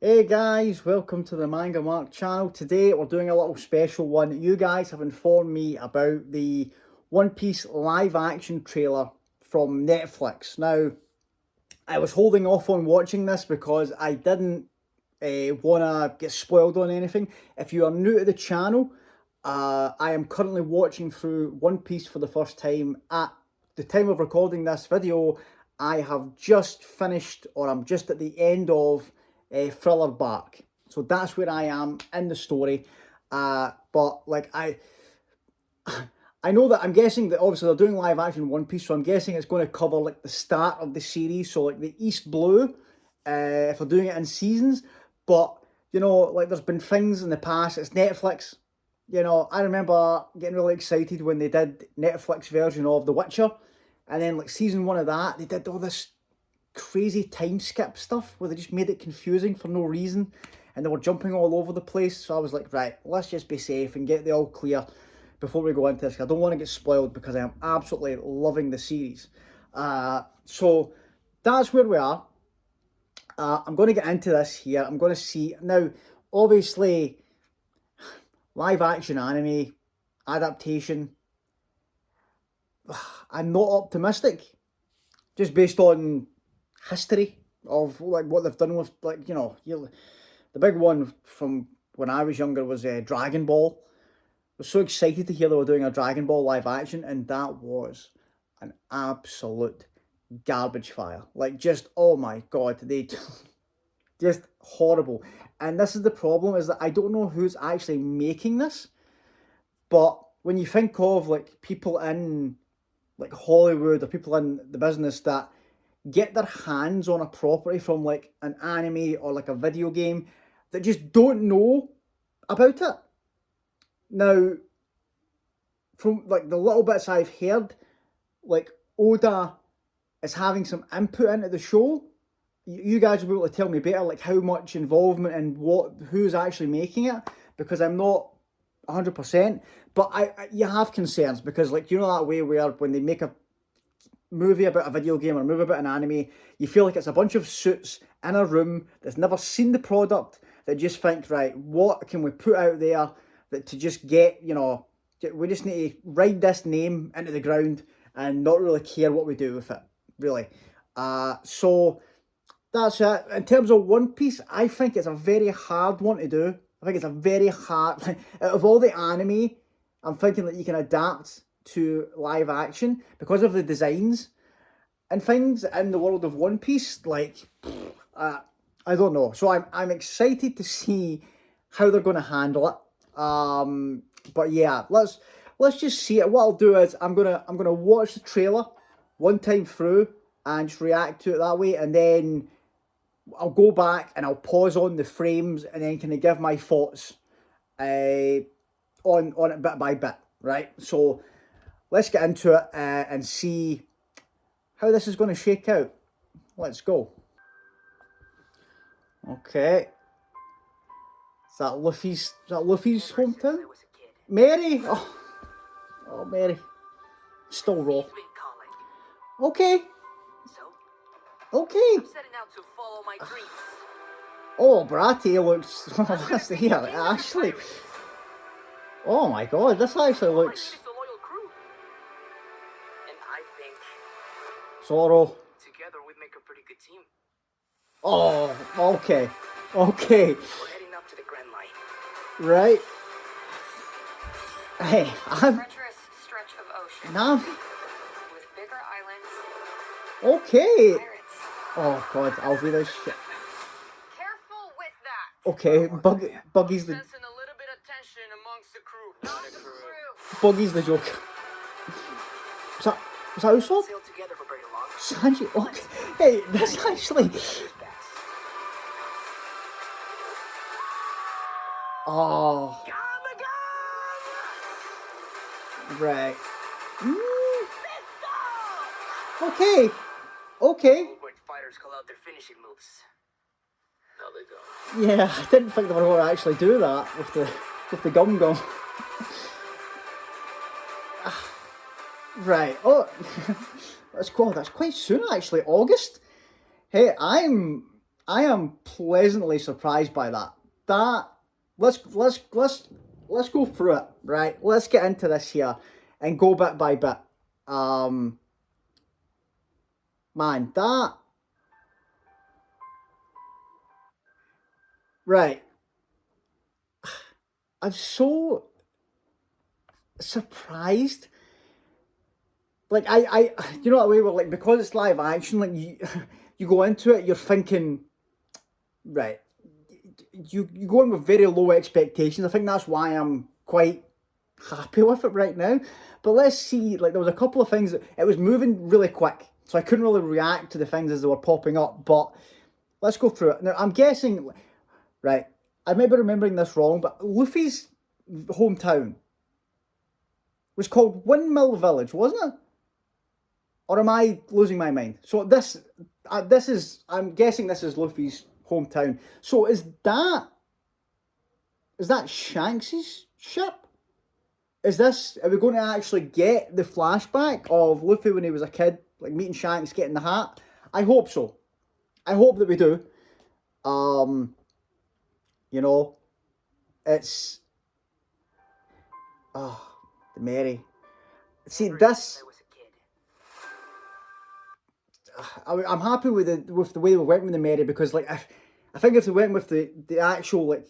Hey guys, welcome to the MangaMark channel. Today we're doing a little special one. You guys have informed me about the One Piece live action trailer from Netflix. Now, I was holding off on watching this because I didn't want to get spoiled on anything. If you are new to the channel, I am currently watching through One Piece for the first time. At the time of recording this video, I have just finished, or I'm just at the end of Thriller Bark. So that's where I am in the story. But like I know that I'm guessing that obviously they're doing live action One Piece, so I'm guessing it's going to cover like the start of the series, so like the East Blue, if they're doing it in seasons. But you know, like there's been things in the past. It's Netflix. You know, I remember getting really excited when they did Netflix version of The Witcher, and then like season one of that, they did all this crazy time skip stuff where they just made it confusing for no reason, and they were jumping all over the place. So I was like, right, let's just be safe and get the all clear before we go into this. I don't want to get spoiled because I am absolutely loving the series. So that's where we are. I'm going to get into this here. I'm going to see now. Obviously, live action anime adaptation. I'm not optimistic, just based on history of like what they've done with like the big one from when I was younger was Dragon Ball. I was so excited to hear they were doing a Dragon Ball live action, and that was an absolute garbage fire. Like, just oh my god, they just horrible. And this is the problem, is that I don't know who's actually making this, but when you think of like people in like Hollywood or people in the business that get their hands on a property from like an anime or like a video game that just don't know about it. Now, from like the little bits I've heard, like Oda is having some input into the show. You guys will be able to tell me better, like how much involvement and who's actually making it, because I'm not 100%. But you have concerns because, like, you know that way where when they make a movie about a video game or a movie about an anime, you feel like it's a bunch of suits in a room that's never seen the product, that just think, right, what can we put out there that to just get, we just need to ride this name into the ground and not really care what we do with it, really. So that's it. In terms of One Piece, I think it's a very hard one to do. I think it's a very hard, out of all the anime, I'm thinking that you can adapt to live action because of the designs and things in the world of One Piece. Like, I don't know. So I'm excited to see how they're going to handle it. But yeah, let's just see it. What I'll do is I'm gonna watch the trailer one time through and just react to it that way, and then I'll go back and I'll pause on the frames and then kind of give my thoughts on it bit by bit, right? So let's get into it and see how this is going to shake out. Let's go. Okay. Is that Luffy's hometown? Mary? Oh, Mary. Still raw. Okay. Okay. Oh, Bratty looks... That's here, actually. Oh my god, this actually looks... Zoro. Together we'd make a pretty good team. Oh, okay. Okay. We're heading up to the Grand Line. Right. Hey, I'm... Treacherous stretch of ocean Nami. with bigger islands, Okay. pirates. Oh god, I'll do this shit. Careful with that. Okay, Buggy's the... Sensing a little bit of tension amongst the crew. Not the crew. Buggy's the joke. Was that Usopp? Sail together for very long. Sanji? Okay. Hey, that's actually... Oh. Right. Okay. Okay. When fighters call out their finishing moves. No, they don't. Yeah, I didn't think they were going to actually do that with the gum gum. Right. Oh, that's quite soon actually. August. Hey, I am pleasantly surprised by that. Let's go through it, right? Let's get into this here and go bit by bit. Man, that right. I'm so surprised. Like you know what way we're like, because it's live action. Like you go into it, you're thinking, right. You go in with very low expectations. I think that's why I'm quite happy with it right now. But let's see. Like there was a couple of things that it was moving really quick, so I couldn't really react to the things as they were popping up. But let's go through it. Now I'm guessing, right? I may be remembering this wrong, but Luffy's hometown was called Windmill Village, wasn't it? Or am I losing my mind? So this is, I'm guessing this is Luffy's hometown. So is that Shanks's ship? Are we going to actually get the flashback of Luffy when he was a kid, like meeting Shanks, getting the hat? I hope so. I hope that we do. You know, it's the Mary. See this. I'm happy with the way we went with the Mary, because like I think if they went with the actual like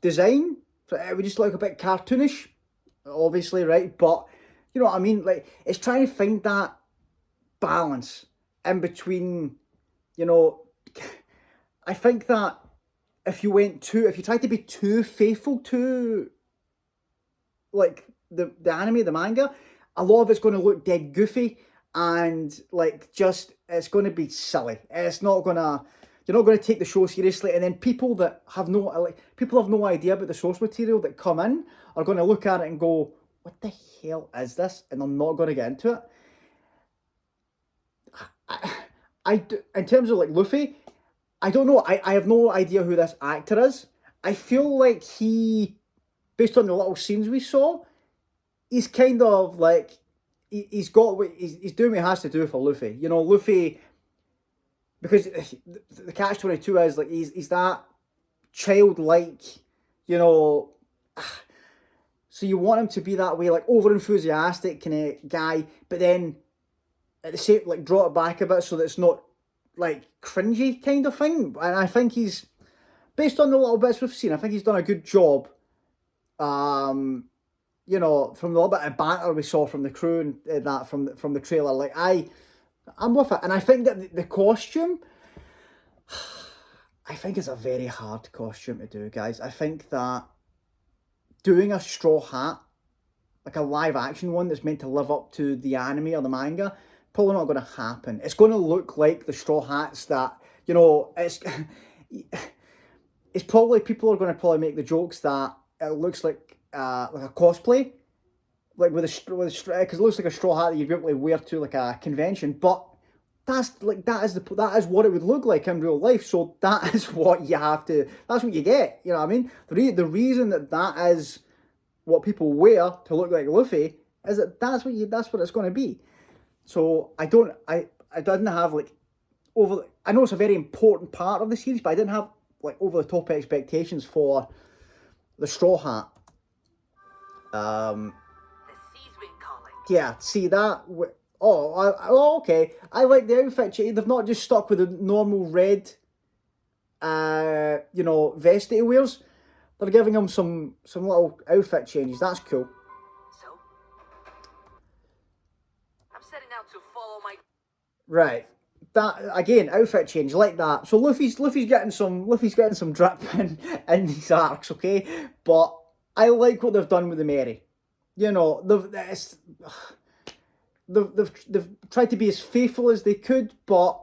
design, it would just look a bit cartoonish, obviously, right? But you know what I mean? Like it's trying to find that balance in between, you know. I think that if you tried to be too faithful to like the anime, the manga, a lot of it's going to look dead goofy. And like just it's going to be silly. You're not going to take the show seriously, and then people have no idea about the source material that come in are going to look at it and go, "What the hell is this?" And they're not going to get into it. In terms of like Luffy, I don't know. I have no idea who this actor is. I feel like based on the little scenes we saw, he's kind of like. He's doing what he has to do for Luffy. You know, Luffy, because the catch-22 is like he's that childlike, you know. So you want him to be that way, like over enthusiastic kind of guy, but then at the same like draw it back a bit so that it's not like cringy kind of thing. And I think he's, based on the little bits we've seen, I think he's done a good job. You know, from the little bit of banter we saw from the crew and that from the trailer, like I'm with it, and I think that the costume, I think it's a very hard costume to do, guys. I think that doing a straw hat, like a live action one that's meant to live up to the anime or the manga, probably not going to happen. It's going to look like the straw hats that, you know, it's probably, people are going to probably make the jokes that it looks like a cosplay, like with a because it looks like a straw hat that you'd be able to wear to like a convention, but that is what it would look like in real life. So that is what you have to. That's what you get. You know what I mean? The reason that is what people wear to look like Luffy is that's what it's going to be. So I didn't have like I know it's a very important part of the series, but I didn't have like over the top expectations for the straw hat. The sea's been calling. Yeah, see that. Okay. I like the outfit change. They've not just stuck with the normal red, you know, vest that he wears. They're giving him some little outfit changes. That's cool. So, I'm setting out to follow my. Right. That again, outfit change like that. So Luffy's getting some drip in these arcs, okay? But I like what they've done with the Mary. You know, they've tried to be as faithful as they could, but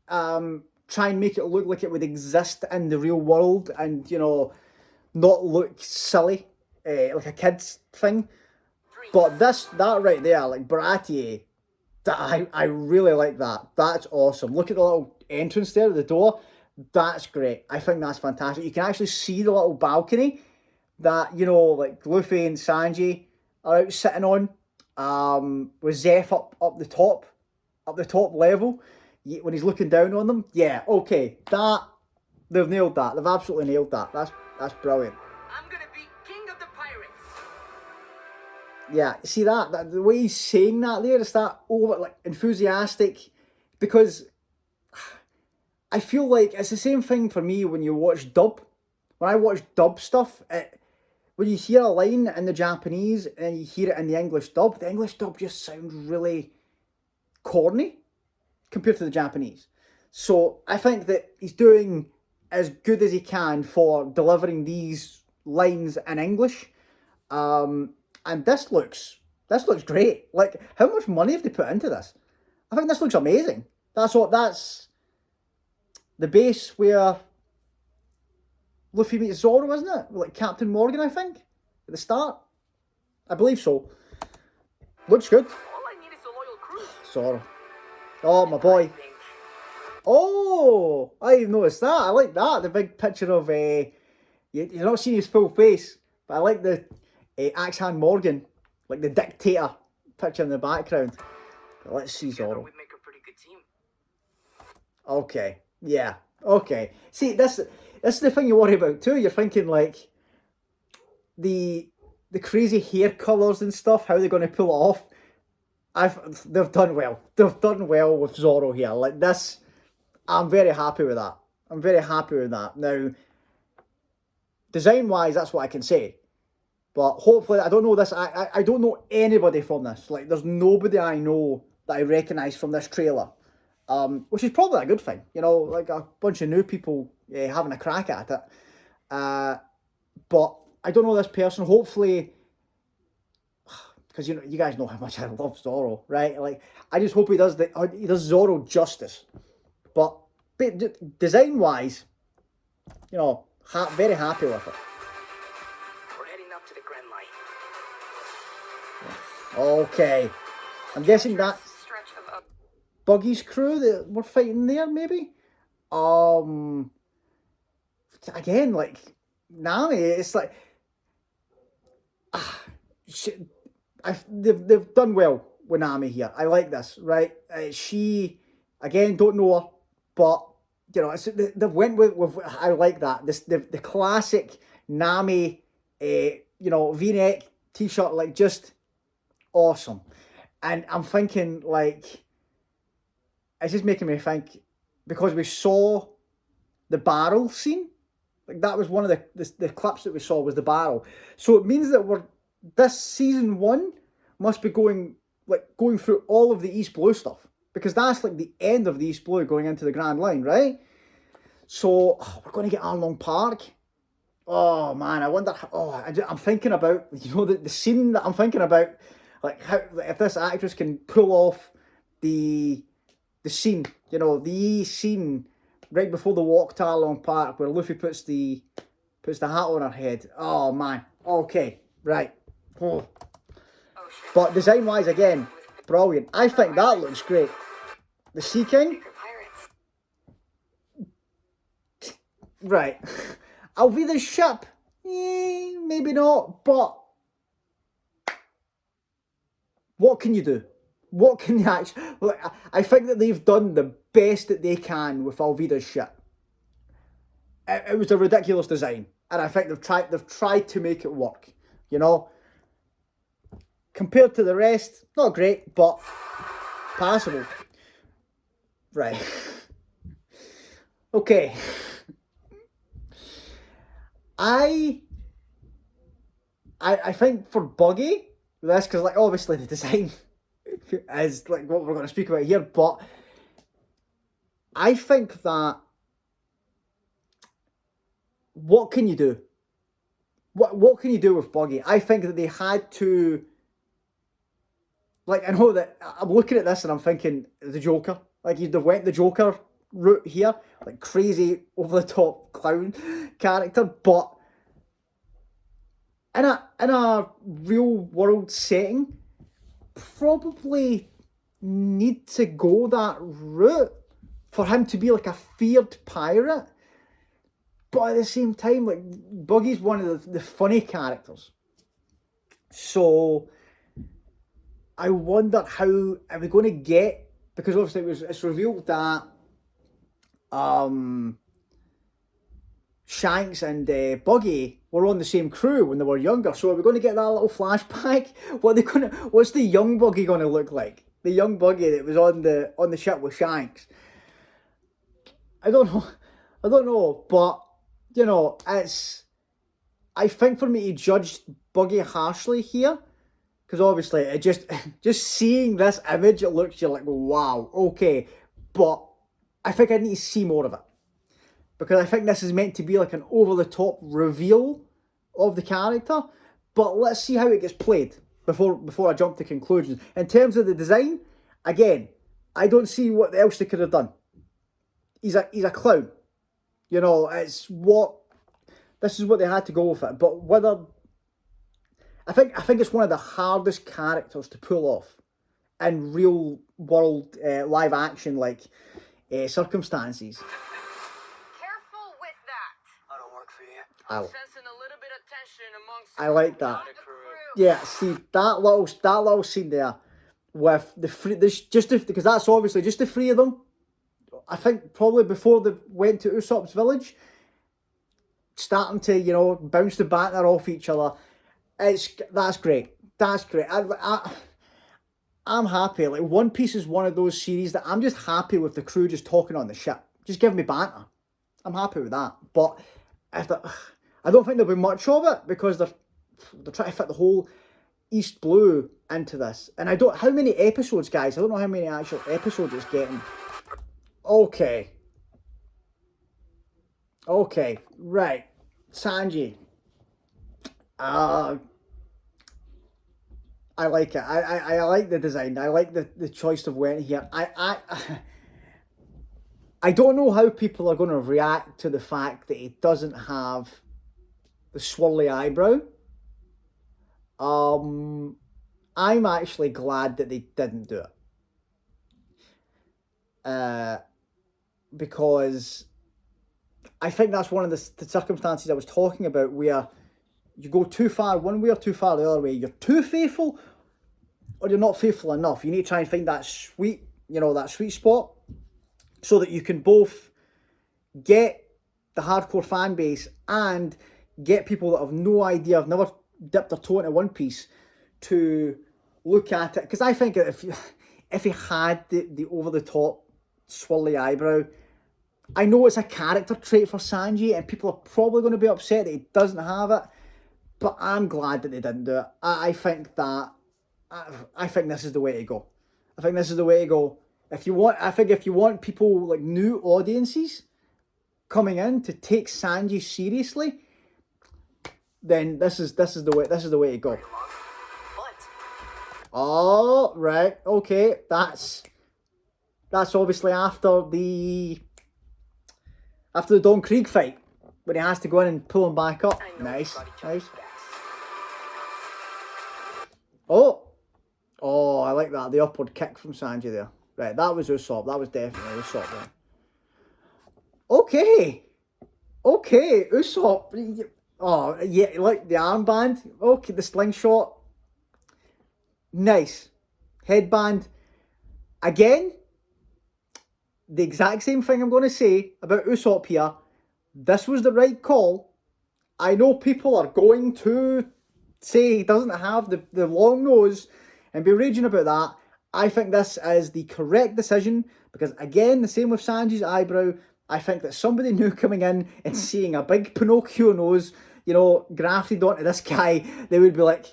try and make it look like it would exist in the real world, and you know, not look silly, like a kid's thing. But that right there, like Baratie, that I really like that. That's awesome. Look at the little entrance there at the door. That's great. I think that's fantastic. You can actually see the little balcony that, you know, like Luffy and Sanji are out sitting on, with Zeph up the top level. when he's looking down on them. Yeah, okay, they've nailed that. They've absolutely nailed that. That's brilliant. I'm gonna be king of the pirates. Yeah, see that the way he's saying that there, it's that over like enthusiastic, because I feel like it's the same thing for me when you watch dub. When I watch dub stuff, when you hear a line in the Japanese and you hear it in the English dub just sounds really corny compared to the Japanese. So I think that he's doing as good as he can for delivering these lines in English. And this looks great. Like, how much money have they put into this? I think this looks amazing. That's the base where Luffy meets Zoro, isn't it? Like Captain Morgan, I think, at the start. I believe so. Looks good. All I need is a loyal crew. Zoro. Oh, my boy. Oh, I even noticed that. I like that. The big picture of you're not seeing his full face, but I like the Axe Hand Morgan, like the dictator picture in the background. But let's see Zoro. We'd make a pretty good team. Okay, yeah, okay. See, this is the thing you worry about too. You're thinking like the crazy hair colours and stuff. How they're going to pull it off? They've done well. They've done well with Zoro here. Like this, I'm very happy with that. I'm very happy with that. Now, design wise, that's what I can say. But hopefully, I don't know this. I don't know anybody from this. Like, there's nobody I know that I recognise from this trailer. Which is probably a good thing. You know, like a bunch of new people having a crack at it. But I don't know this person. Hopefully, because you know, you guys know how much I love Zoro, right? Like, I just hope he does Zoro justice. But design wise, you know, very happy with it. We're heading up to the Grand Line. Okay, I'm guessing that's Stretch of Buggy's crew that we're fighting there, maybe. Again, like Nami, it's like they've done well with Nami here. I like this, right? She, again, don't know her, but you know, they went with I like that. The classic Nami, you know, V-neck t-shirt, like just awesome. And I'm thinking like, it's just making me think, because we saw the barrel scene, like that was one of the clips that we saw was the barrel. So it means that this season 1 must be going through all of the East Blue stuff, because that's like the end of the East Blue going into the Grand Line, right? So we're going to get Arlong Park. Oh man, I wonder. I'm thinking about, you know, the scene that I'm thinking about, like how if this actress can pull off the scene, you know, the scene right before the walk to Arlong Park where Luffy puts the hat on her head. Oh man. Okay, right. Oh. But design wise, again, brilliant. I think that looks great. The Sea King. Right. I'll be the ship. Maybe not, but what can you do? What can you actually... Like, I think that they've done the best that they can with Alvida's ship. It was a ridiculous design, and I think they've tried to make it work, you know? Compared to the rest, not great, but passable. Right. Okay. I think for Buggy, this, because like obviously the design is like what we're going to speak about here, but I think that what can you do? What can you do with Buggy? I think that they had to, like, I know that I'm looking at this and I'm thinking the Joker, like they went the Joker route here, like crazy over the top clown character, but in a real world setting, probably need to go that route for him to be like a feared pirate. But at the same time, like, Buggy's one of the funny characters. So I wonder how are we going to get because obviously it's revealed that Shanks and Buggy were on the same crew when they were younger. So are we going to get that little flashback? What's the young Buggy going to look like? The young Buggy that was on the ship with Shanks. I don't know, but you know, I think for me to judge Buggy harshly here, because obviously it just seeing this image, you're like, wow, okay, but I think I need to see more of it, because I think this is meant to be like an over-the-top reveal of the character, but let's see how it gets played before I jump to conclusions. In terms of the design, again, I don't see what else they could have done. He's a clown, you know. This is what they had to go with it. But whether I think it's one of the hardest characters to pull off in real world live action circumstances. Careful with that. I don't work for you. I'm sensing a little bit of tension amongst the I like crew, that. not the crew. Yeah, see that little scene there with the three. Because that's obviously just the three of them. I think probably before they went to Usopp's village, starting to, you know, bounce the banter off each other. That's great. That's great. I'm happy. Like, One Piece is one of those series that I'm just happy with the crew just talking on the ship. Just give me banter. I'm happy with that. But I don't think there'll be much of it, because they're trying to fit the whole East Blue into this. And how many episodes, guys? I don't know how many actual episodes it's getting. Okay, right. Sanji. I like it. I like the design. I like the choice of went here. I don't know how people are going to react to the fact that he doesn't have the swirly eyebrow. I'm actually glad that they didn't do it. Because I think that's one of the circumstances I was talking about, where you go too far one way or too far the other way. You're too faithful, or you're not faithful enough. You need to try and find that sweet spot, so that you can both get the hardcore fan base and get people that have no idea, have never dipped their toe into One Piece, to look at it. Because I think if he had the over the top swirly eyebrow, I know it's a character trait for Sanji, and people are probably going to be upset that he doesn't have it, but I'm glad that they didn't do it. I think this is the way to go. I think this is the way to go. If you want people, like new audiences coming in, to take Sanji seriously, then this is the way to go. But Oh, right, okay, that's obviously after the Dawn Krieg fight, when he has to go in and pull him back up. Nice. Oh, I like that. The upward kick from Sanji there. Right, that was Usopp. That was definitely Usopp there. Okay, Usopp. Oh, yeah, like the armband. Okay, the slingshot. Nice. Headband. Again, the exact same thing I'm going to say about Usopp here. This was the right call. I know people are going to say he doesn't have the long nose and be raging about that. I think this is the correct decision, because again, the same with Sanji's eyebrow. I think that somebody new coming in and seeing a big Pinocchio nose, you know, grafted onto this guy, they would be like,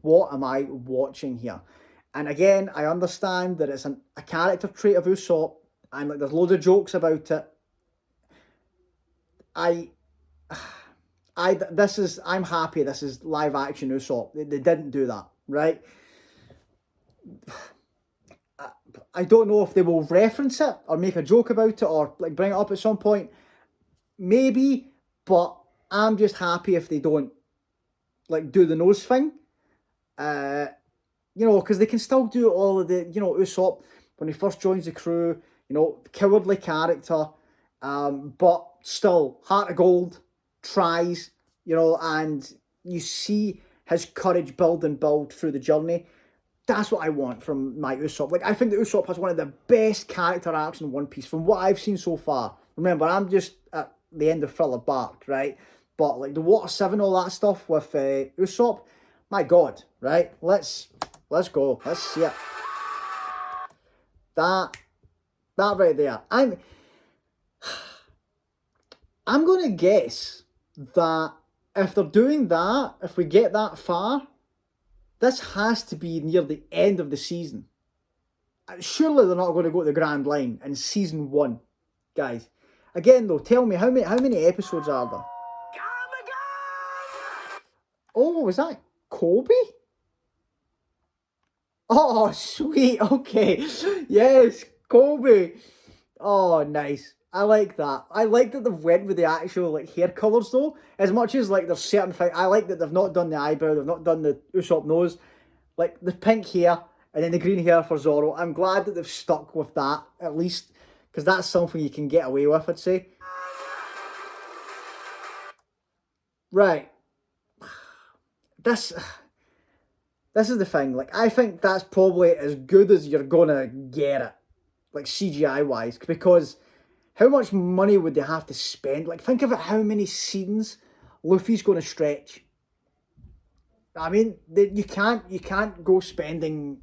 what am I watching here? And again, I understand that it's a character trait of Usopp, and like there's loads of jokes about it. I'm happy this is live action Usopp. They didn't do that, right? I don't know if they will reference it or make a joke about it or like bring it up at some point. Maybe, but I'm just happy if they don't like do the nose thing. You know, because they can still do all of the, you know, Usopp when he first joins the crew, you know, cowardly character, but still heart of gold, tries, you know, and you see his courage build and build through the journey. That's what I want from my Usopp. Like, I think that Usopp has one of the best character arcs in One Piece from what I've seen so far. Remember, I'm just at the end of Thriller Bark, right? But like the Water 7, all that stuff with Usopp, my God, right? Let's go. Let's see it. That right there. I'm gonna guess that if they're doing that, if we get that far, this has to be near the end of the season. Surely they're not going to go to the Grand Line in season 1, guys. Again, though, tell me how many episodes are there? Oh, was that Coby? Oh, sweet. Okay, yes, Coby. Oh, nice. I like that. I like that they've went with the actual like hair colours though. As much as like there's certain things, I like that they've not done the eyebrow, they've not done the Usopp nose, like the pink hair and then the green hair for Zoro. I'm glad that they've stuck with that at least, because that's something you can get away with, I'd say. Right. This is the thing. Like, I think that's probably as good as you're gonna get it, like CGI wise, because how much money would they have to spend? Like, think about how many scenes Luffy's going to stretch. I mean, you can't go spending.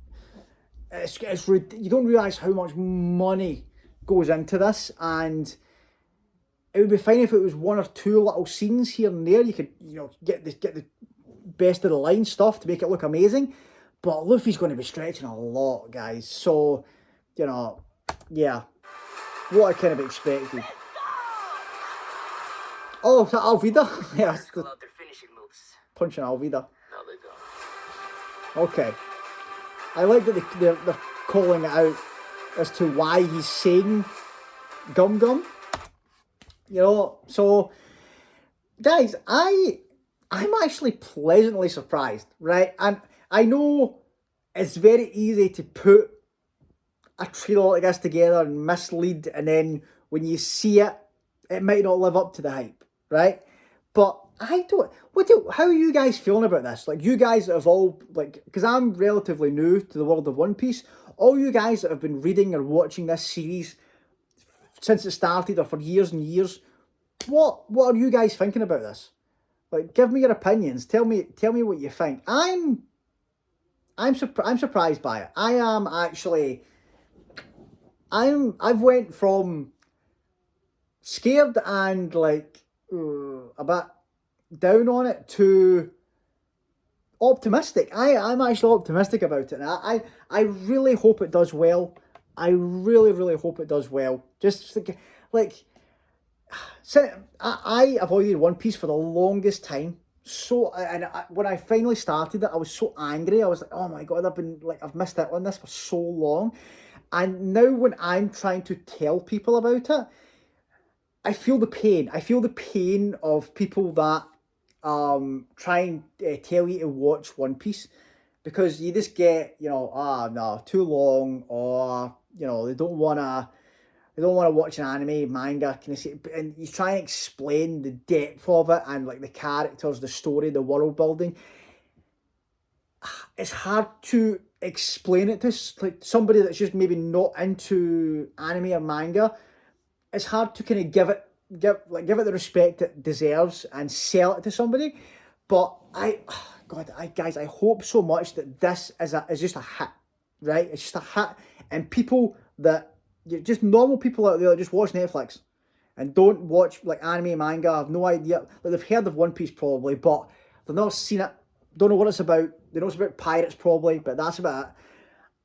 You don't realize how much money goes into this, and it would be fine if it was 1 or 2 little scenes here and there. You could, get the best of the line stuff to make it look amazing. But Luffy's going to be stretching a lot, guys. So, yeah. What I kind of expected. Oh, is that Alvida? Yeah, Let's call out their finishing moves. punching Alvida. No, they don't. Okay. I like that they're calling it out as to why he's saying Gum Gum. So, guys, I'm actually pleasantly surprised, right? And I know it's very easy to put a trailer like this together and mislead, and then when you see it, it might not live up to the hype, right? But how are you guys feeling about this? Like, you guys that have all, like, because I'm relatively new to the world of One Piece, all you guys that have been reading or watching this series since it started or for years and years, what are you guys thinking about this? Like, give me your opinions. Tell me what you think. I'm surprised by it. I am actually. I've went from scared and like a bit down on it to optimistic. I'm actually optimistic about it. And I really hope it does well. I really, really hope it does well. Just like I avoided One Piece for the longest time. When I finally started it, I was so angry. I was like, oh my God, I've missed out on this for so long. And now when I'm trying to tell people about it, I feel the pain. I feel the pain of people that try and tell you to watch One Piece, because you just get, no, too long, or, they don't want to watch an anime, manga, and you try and explain the depth of it and like the characters, the story, the world building. It's hard to explain it to like somebody that's just maybe not into anime or manga. It's hard to kind of give it the respect it deserves and sell it to somebody. But guys, I hope so much that this is just a hit, right? It's just a hit, and people that just normal people out there that just watch Netflix and don't watch like anime, manga, have no idea. Like, they've heard of One Piece probably, but they've not seen it. Don't know what it's about. They know it's about pirates probably, but that's about it.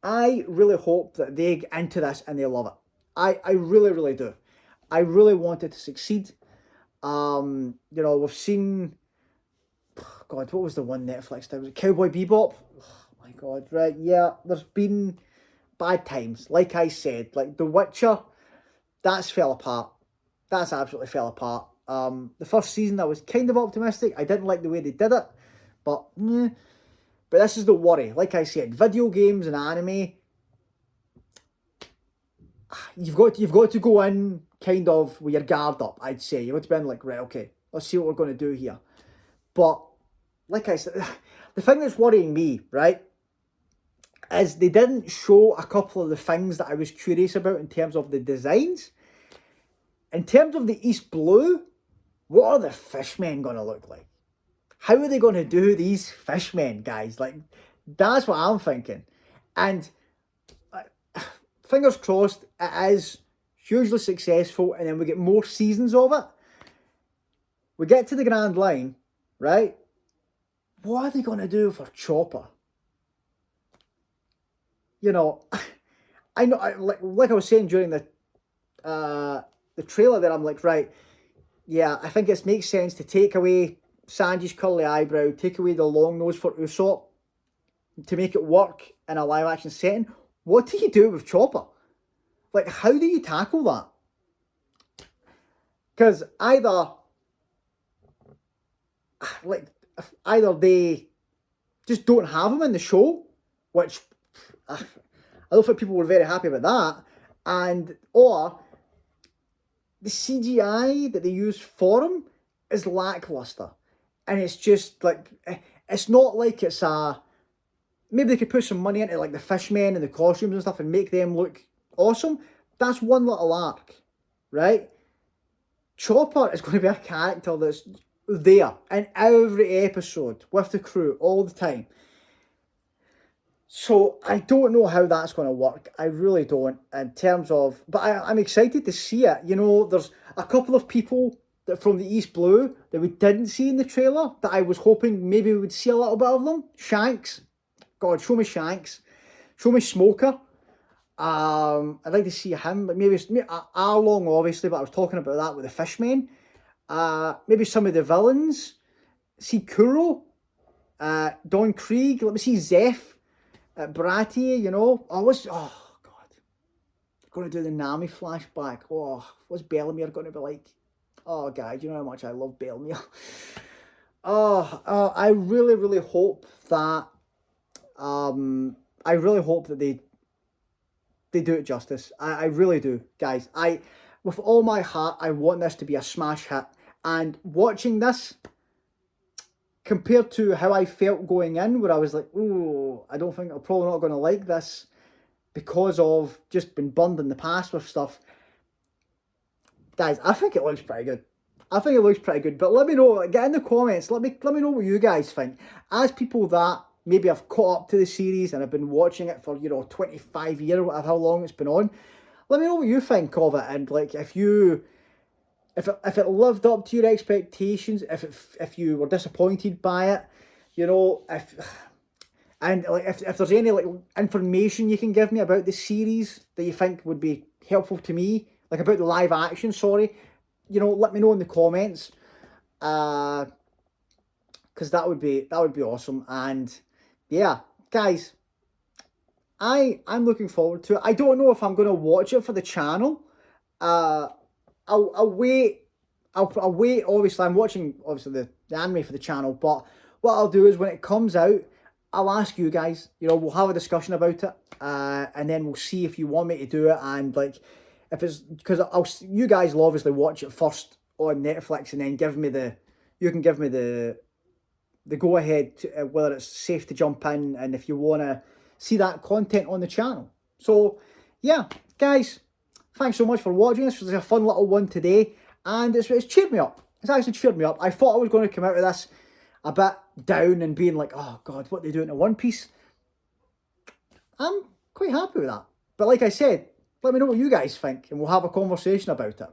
I really hope that they get into this and they love it. I really, really do. I really want it to succeed. We've seen, God, what was the one Netflix did? Was it Cowboy Bebop? Oh my God, right? Yeah, there's been bad times. Like I said, like The Witcher, that's fell apart. That's absolutely fell apart. The first season I was kind of optimistic. I didn't like the way they did it. But this is the worry. Like I said, video games and anime, you've got to go in kind of with your guard up, I'd say. You've got to be in like, right, okay, let's see what we're going to do here. But like I said, the thing that's worrying me, right, is they didn't show a couple of the things that I was curious about in terms of the designs. In terms of the East Blue, what are the fishmen going to look like? How are they going to do these fishmen, guys? Like, that's what I'm thinking. And fingers crossed, it is hugely successful, and then we get more seasons of it. We get to the Grand Line, right? What are they going to do for Chopper? You know, I know, like I was saying during the trailer there, I'm like, right, yeah, I think it makes sense to take away Sanji's curly eyebrow, take away the long nose for Usopp, to make it work in a live action setting. What do you do with Chopper? Like, how do you tackle that? Because either they just don't have him in the show, which I don't think people were very happy about that, or the CGI that they use for him is lackluster, and it's just like, it's not like it's maybe they could put some money into like the fishmen and the costumes and stuff and make them look awesome. That's one little arc, right? Chopper is going to be a character that's there in every episode with the crew all the time. So I don't know how that's going to work. I really don't, in terms of, but I'm excited to see it. You know, there's a couple of people that from the East Blue that we didn't see in the trailer that I was hoping maybe we would see a little bit of them. Shanks. God, show me Shanks. Show me Smoker. I'd like to see him, but maybe Arlong, obviously, but I was talking about that with the fishmen. Maybe some of the villains. See Kuro. Don Krieg. Let me see Zeph. Baratie, you know. Oh, God. They're going to do the Nami flashback. Oh, what's Bellemere going to be like? Oh, God, you know how much I love Bellemere. I really, really hope that they do it justice. I really do, guys. With all my heart, I want this to be a smash hit. And watching this, compared to how I felt going in, where I was like, ooh, I don't think I'm probably not going to like this because of just been burned in the past with stuff. Guys, I think it looks pretty good. But let me know, get in the comments, let me know what you guys think. As people that maybe have caught up to the series and have been watching it for, 25 years, whatever, how long it's been on, let me know what you think of it, and like if it lived up to your expectations, if you were disappointed by it, if there's any like information you can give me about the series that you think would be helpful to me, like about the live action, let me know in the comments, because that would be awesome. And yeah, guys, I'm looking forward to it. I don't know if I'm going to watch it for the channel. I'll wait. Obviously, I'm watching the anime for the channel, but what I'll do is when it comes out, I'll ask you guys. We'll have a discussion about it, and then we'll see if you want me to do it. And like, if it's because you guys will obviously watch it first on Netflix, and then you can give me the go ahead to, whether it's safe to jump in, and if you want to see that content on the channel. So yeah, guys, thanks so much for watching. This was a fun little one today, and it's cheered me up. It's actually cheered me up. I thought I was going to come out of this a bit down and being like, oh God, what are they doing to One Piece? I'm quite happy with that. But like I said, let me know what you guys think, and we'll have a conversation about it.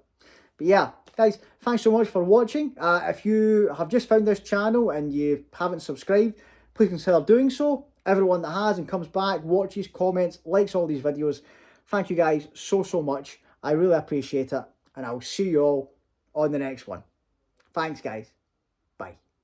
But yeah, guys, thanks so much for watching. If you have just found this channel and you haven't subscribed, please consider doing so. Everyone that has and comes back, watches, comments, likes all these videos, thank you guys so much. I really appreciate it, and I'll see you all on the next one. Thanks, guys.